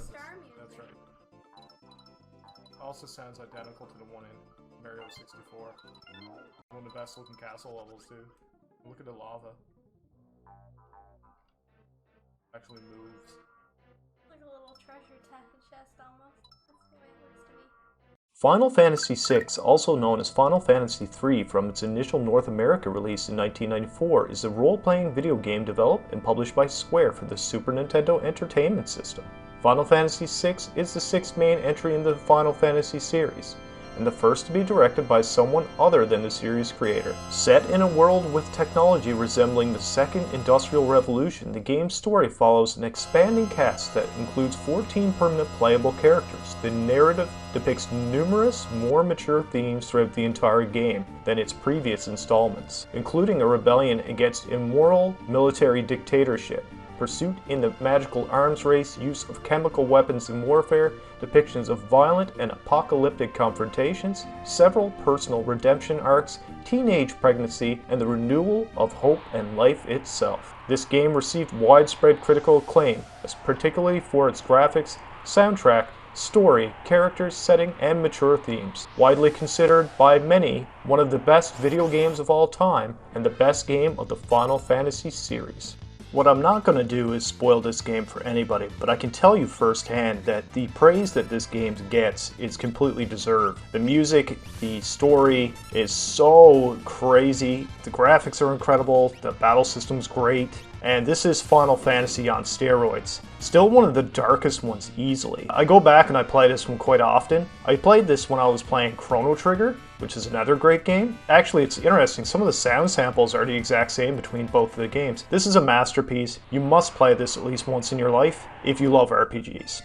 That's right. Also sounds identical to the one in Mario 64. One of the best looking castle levels too. Look at the lava. Actually moves. Like a little treasure chest almost. That's the way it looks to me. Final Fantasy VI, also known as Final Fantasy III from its initial North America release in 1994, is a role-playing video game developed and published by Square for the Super Nintendo Entertainment System. Final Fantasy VI is the sixth main entry in the Final Fantasy series, and the first to be directed by someone other than the series creator. Set in a world with technology resembling the Second Industrial Revolution, the game's story follows an expanding cast that includes 14 permanent playable characters. The narrative depicts numerous, more mature themes throughout the entire game than its previous installments, including a rebellion against immoral military dictatorship, pursuit in the magical arms race, use of chemical weapons in warfare, depictions of violent and apocalyptic confrontations, several personal redemption arcs, teenage pregnancy, and the renewal of hope and life itself. This game received widespread critical acclaim, particularly for its graphics, soundtrack, story, characters, setting, and mature themes. Widely considered by many one of the best video games of all time, and the best game of the Final Fantasy series. What I'm not going to do is spoil this game for anybody, but I can tell you firsthand that the praise that this game gets is completely deserved. The music, the story is so crazy, the graphics are incredible, the battle system's great, and this is Final Fantasy on steroids. Still one of the darkest ones easily. I go back and I play this one quite often. I played this when I was playing Chrono Trigger, which is another great game. Actually, it's interesting, some of the sound samples are the exact same between both of the games. This is a masterpiece. You must play this at least once in your life if you love RPGs.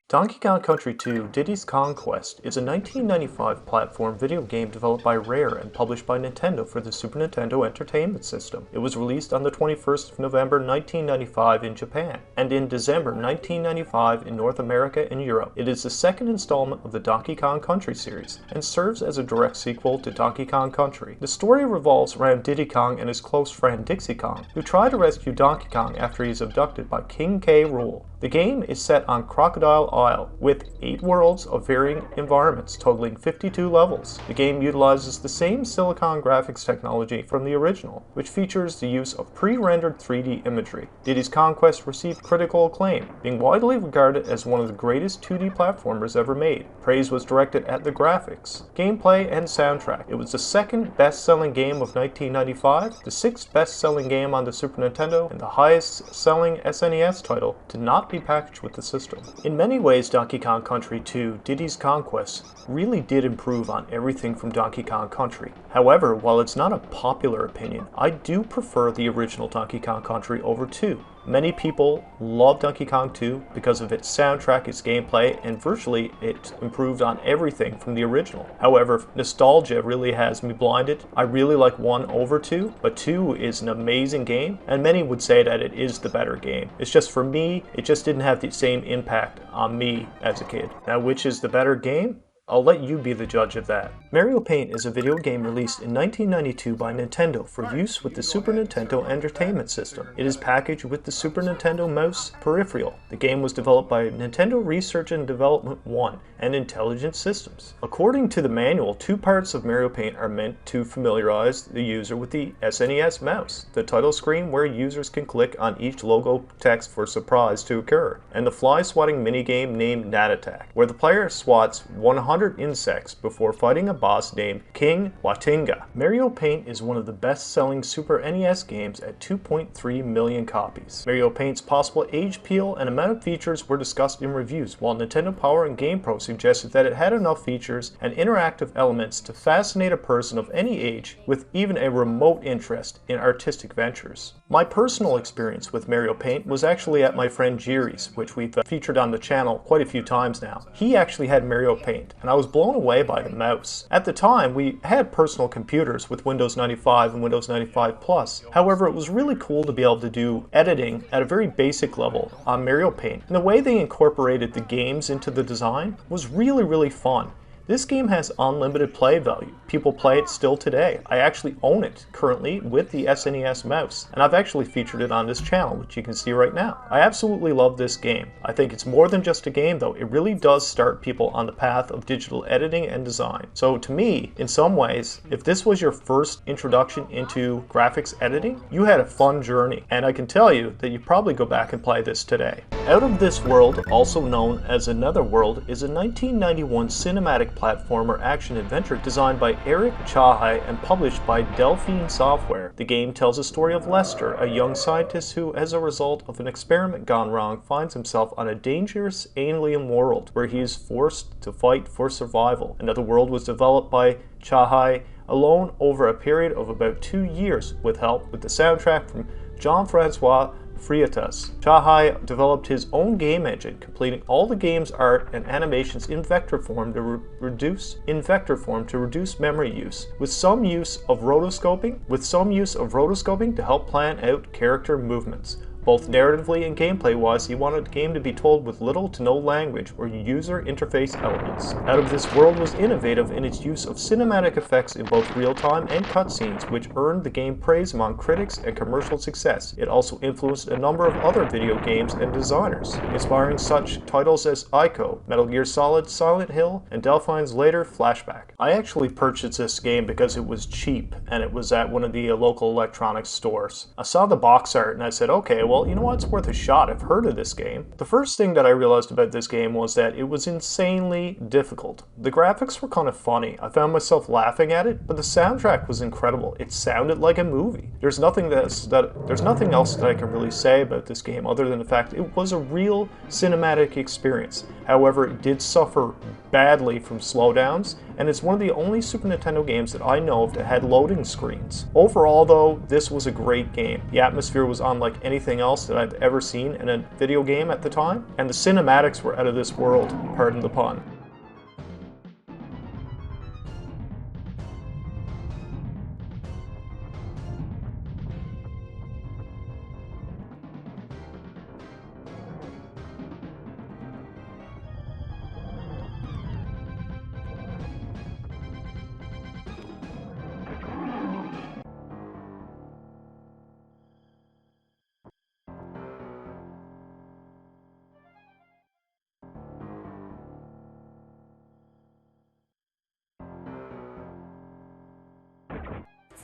Donkey Kong Country 2 Diddy's Conquest is a 1995 platform video game developed by Rare and published by Nintendo for the Super Nintendo Entertainment System. It was released on the 21st of November 1995 in Japan, and in December 1995 in North America and Europe. It is the second installment of the Donkey Kong Country series, and serves as a direct sequel to Donkey Kong Country. The story revolves around Diddy Kong and his close friend Dixie Kong, who try to rescue Donkey Kong after he is abducted by King K. Rool. The game is set on Crocodile Isle, with 8 worlds of varying environments totaling 52 levels. The game utilizes the same Silicon graphics technology from the original, which features the use of pre-rendered 3D imagery. Diddy's Conquest received critical acclaim, being widely regarded as one of the greatest 2D platformers ever made. Praise was directed at the graphics, gameplay, and soundtrack. It was the second best-selling game of 1995, the 6th best-selling game on the Super Nintendo, and the highest-selling SNES title to not be packaged with the system. In many ways, Donkey Kong Country 2 Diddy's Conquest really did improve on everything from Donkey Kong Country. However, while it's not a popular opinion, I do prefer the original Donkey Kong Country over 2. Many people love Donkey Kong 2 because of its soundtrack, its gameplay, and virtually it improved on everything from the original. However, nostalgia really has me blinded. I really like 1 over 2, but 2 is an amazing game, and many would say that it is the better game. It's just for me, it just didn't have the same impact on me as a kid. Now, which is the better game? I'll let you be the judge of that. Mario Paint is a video game released in 1992 by Nintendo for use with the Super Nintendo Entertainment System. It is packaged with the Super Nintendo mouse peripheral. The game was developed by Nintendo Research and Development 1 and Intelligent Systems. According to the manual, 2 parts of Mario Paint are meant to familiarize the user with the SNES mouse, the title screen where users can click on each logo text for surprise to occur, and the fly swatting minigame named Gnat Attack, where the player swats 100 insects before fighting a boss named King Watinga. Mario Paint is one of the best-selling Super NES games at 2.3 million copies. Mario Paint's possible age appeal and amount of features were discussed in reviews, while Nintendo Power and GamePro suggested that it had enough features and interactive elements to fascinate a person of any age with even a remote interest in artistic ventures. My personal experience with Mario Paint was actually at my friend Jiri's, which we've featured on the channel quite a few times now. He actually had Mario Paint, and I was blown away by the mouse. At the time, we had personal computers with Windows 95 and Windows 95 Plus. However, it was really cool to be able to do editing at a very basic level on Mario Paint. And the way they incorporated the games into the design was really fun. This game has unlimited play value. People play it still today. I actually own it currently with the SNES mouse, and I've actually featured it on this channel, which you can see right now. I absolutely love this game. I think it's more than just a game though. It really does start people on the path of digital editing and design. So to me, in some ways, if this was your first introduction into graphics editing, you had a fun journey, and I can tell you that you probably go back and play this today. Out of This World, also known as Another World, is a 1991 cinematic platformer action-adventure designed by Eric Chahai and published by Delphine Software. The game tells a story of Lester, a young scientist who, as a result of an experiment gone wrong, finds himself on a dangerous alien world where he is forced to fight for survival. Another World was developed by Chahai alone over a period of about 2 years with help with the soundtrack from Jean-Francois Freitas. Chahai developed his own game engine, completing all the game's art and animations in vector form to reduce memory use, with some use of rotoscoping to help plan out character movements. Both narratively and gameplay-wise, he wanted the game to be told with little to no language or user interface elements. Out of This World was innovative in its use of cinematic effects in both real-time and cutscenes, which earned the game praise among critics and commercial success. It also influenced a number of other video games and designers, inspiring such titles as Ico, Metal Gear Solid, Silent Hill, and Delphine's later Flashback. I actually purchased this game because it was cheap, and it was at one of the local electronics stores. I saw the box art and I said, okay, well, you know what, it's worth a shot. I've heard of this game. The first thing that I realized about this game was that it was insanely difficult. The graphics were kind of funny. I found myself laughing at it, but the soundtrack was incredible. It sounded like a movie. There's nothing else that I can really say about this game other than the fact it was a real cinematic experience. However, it did suffer badly from slowdowns, and it's one of the only Super Nintendo games that I know of that had loading screens. Overall though, this was a great game. The atmosphere was unlike anything else that I've ever seen in a video game at the time, and the cinematics were out of this world, pardon the pun.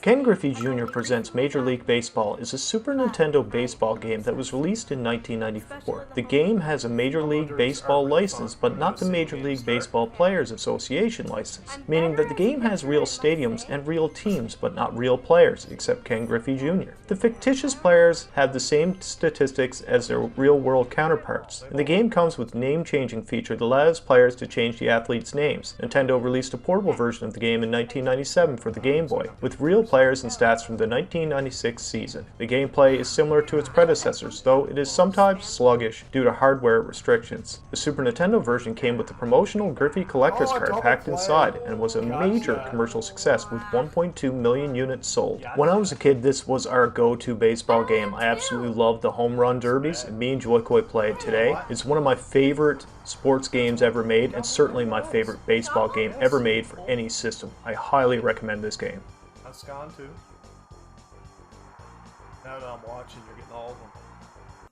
Ken Griffey Jr. Presents Major League Baseball is a Super Nintendo baseball game that was released in 1994. The game has a Major League Baseball license, but not the Major League Baseball Players Association license, meaning that the game has real stadiums and real teams, but not real players, except Ken Griffey Jr. The fictitious players have the same statistics as their real-world counterparts, and the game comes with name-changing feature that allows players to change the athletes' names. Nintendo released a portable version of the game in 1997 for the Game Boy, with real players and stats from the 1996 season. The gameplay is similar to its predecessors, though it is sometimes sluggish due to hardware restrictions. The Super Nintendo version came with a promotional Griffey collector's card packed inside and was a major commercial success with 1.2 million units sold. When I was a kid, this was our go-to baseball game. I absolutely loved the home run derbies, and me and Joy-Koi play it today. It's one of my favorite sports games ever made, and certainly my favorite baseball game ever made for any system. I highly recommend this game. That's gone too. Now that I'm watching, you're getting all of them.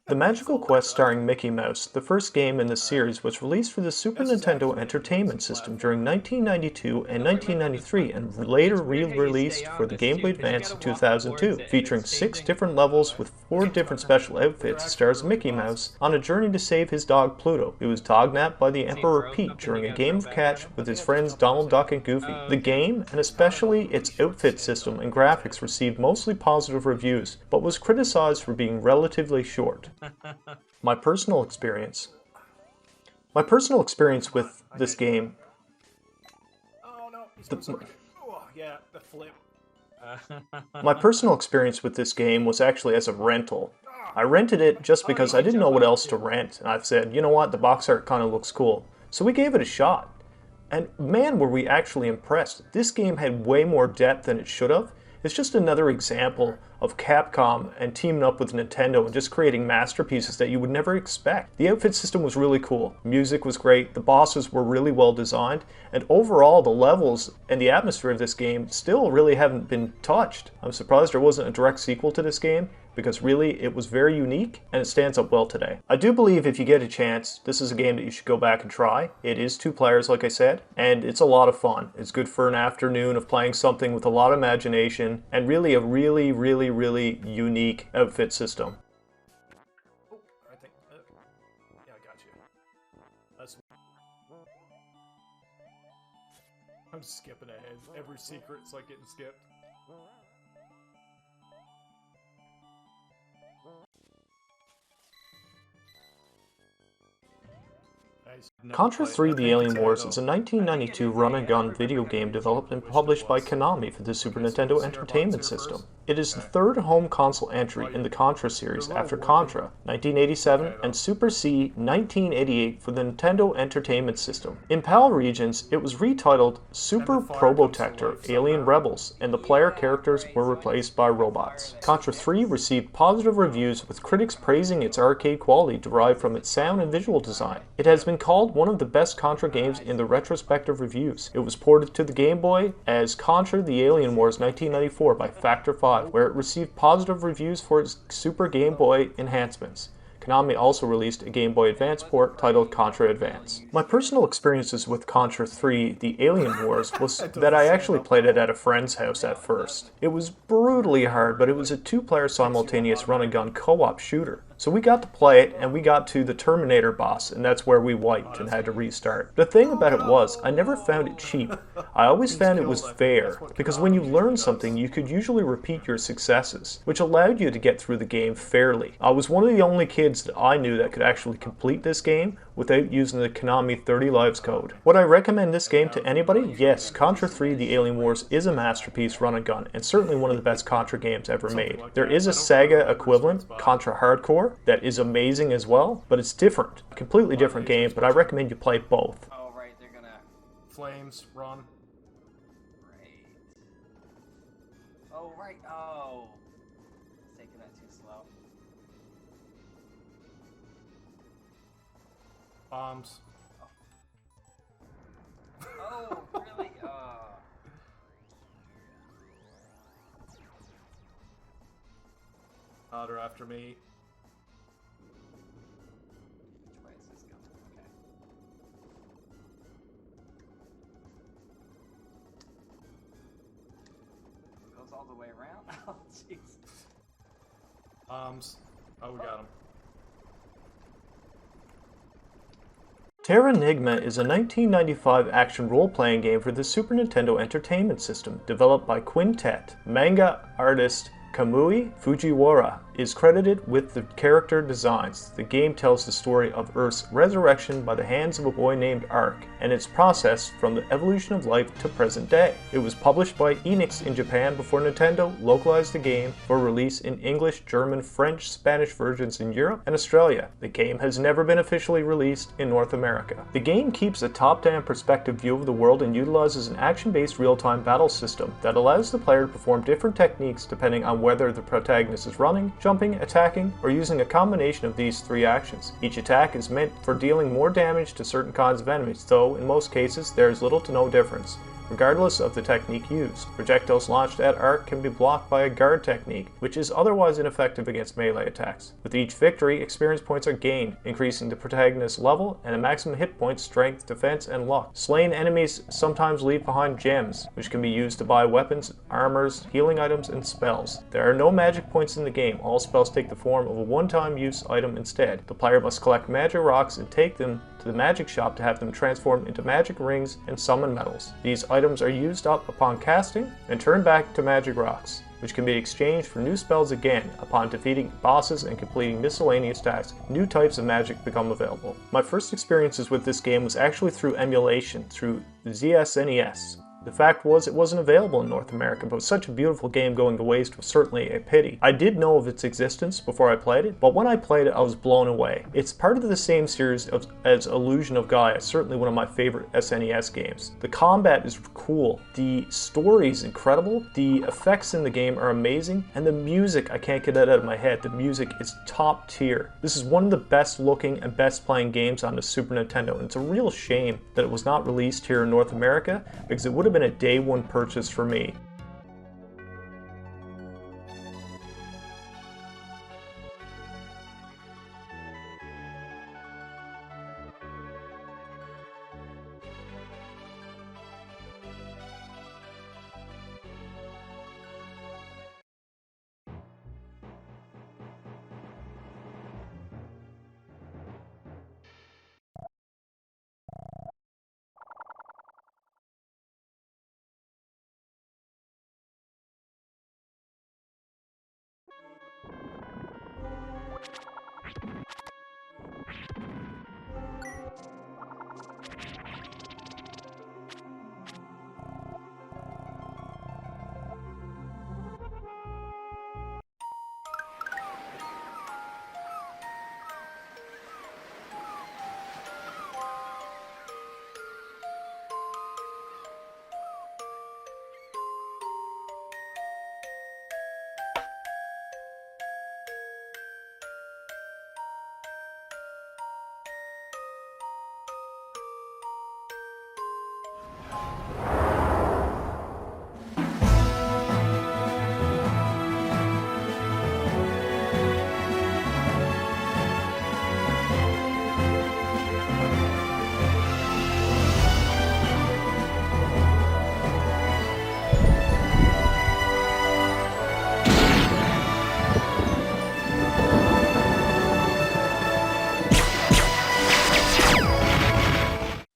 The Magical Quest starring Mickey Mouse, the first game in the series, was released for the Super Nintendo Entertainment System during 1992 and 1993 and later re-released for the Game Boy Advance in 2002, featuring 6 different levels with 4 different special outfits. It stars Mickey Mouse on a journey to save his dog Pluto. He was dognapped by the Emperor Pete during a game of catch with his friends Donald Duck and Goofy. The game, and especially its outfit system and graphics, received mostly positive reviews, but was criticized for being relatively short. My personal experience with this game. Oh no! Yeah, the flip. My personal experience with this game was actually as a rental. I rented it just because I didn't know what else to rent, and I said, you know what, the box art kind of looks cool. So we gave it a shot. And man, were we actually impressed. This game had way more depth than it should have. It's just another example of Capcom and teaming up with Nintendo and just creating masterpieces that you would never expect. The outfit system was really cool, music was great, the bosses were really well designed, and overall the levels and the atmosphere of this game still really haven't been touched. I'm surprised there wasn't a direct sequel to this game, because really it was very unique and it stands up well today. I do believe if you get a chance, this is a game that you should go back and try. It is 2 players like I said, and it's a lot of fun. It's good for an afternoon of playing something with a lot of imagination and really a really unique outfit system. Oh, I think, yeah, I got you. That's... I'm skipping ahead. Every secret's like getting skipped. Contra 3: The Alien Wars is a 1992 run-and-gun video game developed and published by Konami for the Super Nintendo Entertainment System. It is the 3rd home console entry in the Contra series after Contra 1987 and Super C 1988 for the Nintendo Entertainment System. In PAL regions, it was retitled Super Probotector Alien Rebels, and the player characters were replaced by robots. Contra 3 received positive reviews with critics praising its arcade quality derived from its sound and visual design. It has been called one of the best Contra games in the retrospective reviews. It was ported to the Game Boy as Contra the Alien Wars 1994 by Factor 5, where it received positive reviews for its Super Game Boy enhancements. Konami also released a Game Boy Advance port titled Contra Advance. My personal experiences with Contra 3: The Alien Wars was that I actually played it at a friend's house at first. It was brutally hard, but it was a 2-player simultaneous run-and-gun co-op shooter. So we got to play it, and we got to the Terminator boss, and that's where we wiped and had to restart. The thing about it was, I never found it cheap. I always found it was fair, because when you learned something, you could usually repeat your successes, which allowed you to get through the game fairly. I was one of the only kids that I knew that could actually complete this game without using the Konami 30 Lives code. Would I recommend this game to anybody? Yes, Contra 3: The Alien Wars is a masterpiece run-and-gun, and certainly one of the best Contra games ever made. There is a Sega equivalent, Contra Hardcore, that is amazing as well, but it's different. Completely different game, but I recommend you play both. Oh, right, they're gonna... Flames, run. Right. Oh, right, oh. It's taking that too slow. Bombs. Oh, really? They're after me. Which way is this going? Okay. It goes all the way around? Oh, jeez. Bombs. Oh, we got him. Terranigma is a 1995 action role-playing game for the Super Nintendo Entertainment System, developed by Quintet, manga artist Kamui Fujiwara, is credited with the character designs. The game tells the story of Earth's resurrection by the hands of a boy named Ark, and its process from the evolution of life to present day. It was published by Enix in Japan before Nintendo localized the game for release in English, German, French, Spanish versions in Europe and Australia. The game has never been officially released in North America. The game keeps a top-down perspective view of the world and utilizes an action-based real-time battle system that allows the player to perform different techniques depending on whether the protagonist is running, jumping, attacking, or using a combination of these three actions. Each attack is meant for dealing more damage to certain kinds of enemies, though in most cases there is little to no difference, regardless of the technique used. Projectiles launched at Ark can be blocked by a guard technique, which is otherwise ineffective against melee attacks. With each victory, experience points are gained, increasing the protagonist's level and a maximum hit points, strength, defense, and luck. Slain enemies sometimes leave behind gems, which can be used to buy weapons, armors, healing items, and spells. There are no magic points in the game. All spells take the form of a one-time use item instead. The player must collect magic rocks and take them to the magic shop to have them transformed into magic rings and summon medals. These items are used up upon casting and turned back to magic rocks, which can be exchanged for new spells again. Upon defeating bosses and completing miscellaneous tasks, new types of magic become available. My first experiences with this game was actually through emulation, through the ZSNES. The fact was, it wasn't available in North America, but such a beautiful game going to waste was certainly a pity. I did know of its existence before I played it, but when I played it, I was blown away. It's part of the same series as Illusion of Gaia, certainly one of my favorite SNES games. The combat is cool, the story is incredible, the effects in the game are amazing, and the music, I can't get that out of my head. The music is top tier. This is one of the best looking and best playing games on the Super Nintendo, and it's a real shame that it was not released here in North America, because it would have been a day one purchase for me.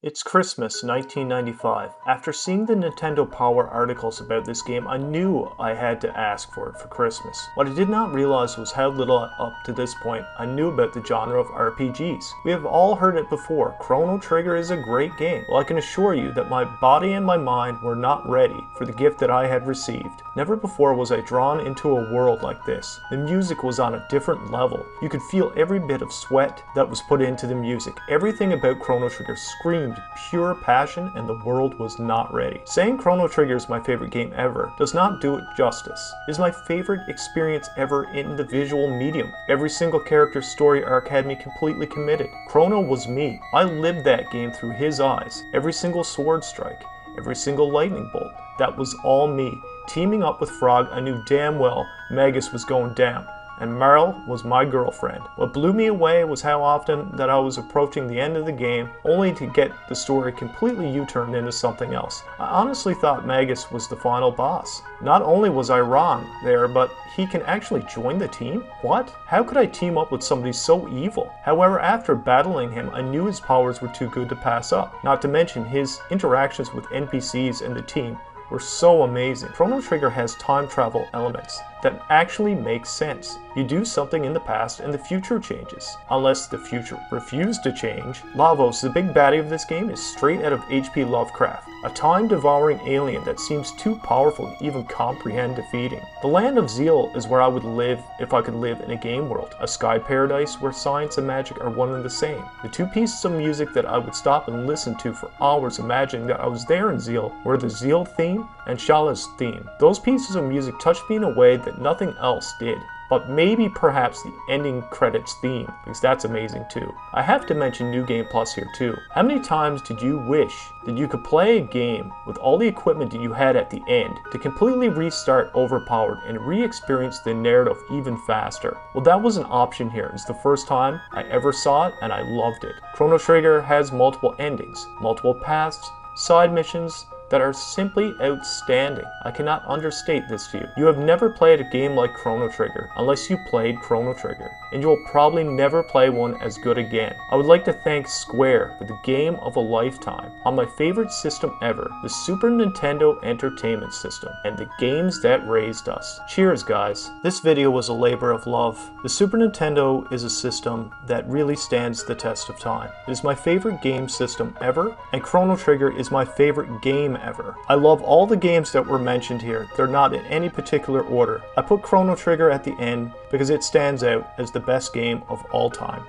It's Christmas 1995. After seeing the Nintendo Power articles about this game, I knew I had to ask for it for Christmas. What I did not realize was how little up to this point I knew about the genre of RPGs. We have all heard it before. Chrono Trigger is a great game. Well, I can assure you that my body and my mind were not ready for the gift that I had received. Never before was I drawn into a world like this. The music was on a different level. You could feel every bit of sweat that was put into the music. Everything about Chrono Trigger screamed pure passion, and the world was not ready. Saying Chrono Trigger is my favorite game ever does not do it justice. It is my favorite experience ever in the visual medium. Every single character's story arc had me completely committed. Chrono was me. I lived that game through his eyes. Every single sword strike, every single lightning bolt, that was all me. Teaming up with Frog, I knew damn well Magus was going down, and Marl was my girlfriend. What blew me away was how often that I was approaching the end of the game only to get the story completely U-turned into something else. I honestly thought Magus was the final boss. Not only was I wrong there, but he can actually join the team? What? How could I team up with somebody so evil? However, after battling him, I knew his powers were too good to pass up. Not to mention his interactions with NPCs and the team were so amazing. Chrono Trigger has time travel elements. that actually makes sense. You do something in the past and the future changes. Unless the future refused to change. Lavos, the big baddie of this game, is straight out of H.P. Lovecraft, a time-devouring alien that seems too powerful to even comprehend defeating. The land of Zeal is where I would live if I could live in a game world, a sky paradise where science and magic are one and the same. The two pieces of music that I would stop and listen to for hours imagining that I was there in Zeal were the Zeal theme and Shala's theme. Those pieces of music touched me in a way that nothing else did. But maybe perhaps the ending credits theme, because that's amazing too. I have to mention New Game Plus here too. How many times did you wish that you could play a game with all the equipment that you had at the end to completely restart overpowered and re-experience the narrative even faster? Well, that was an option here. It's the first time I ever saw it and I loved it. Chrono Trigger has multiple endings, multiple paths, side missions, that are simply outstanding. I cannot understate this to you. You have never played a game like Chrono Trigger unless you played Chrono Trigger, and you will probably never play one as good again. I would like to thank Square for the game of a lifetime on my favorite system ever, the Super Nintendo Entertainment System, and the games that raised us. Cheers, guys. This video was a labor of love. The Super Nintendo is a system that really stands the test of time. It is my favorite game system ever, and Chrono Trigger is my favorite game ever. I love all the games that were mentioned here. They're not in any particular order. I put Chrono Trigger at the end because it stands out as the best game of all time.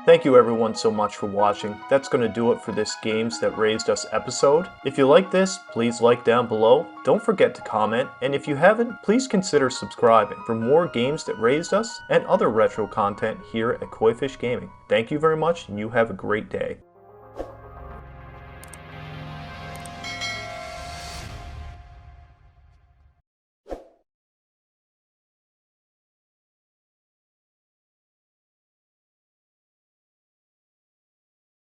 Thank you everyone so much for watching. That's going to do it for this Games That Raised Us episode. If you like this, please like down below. Don't forget to comment, and if you haven't, please consider subscribing for more Games That Raised Us and other retro content here at COIFISH Gaming. Thank you very much, and you have a great day.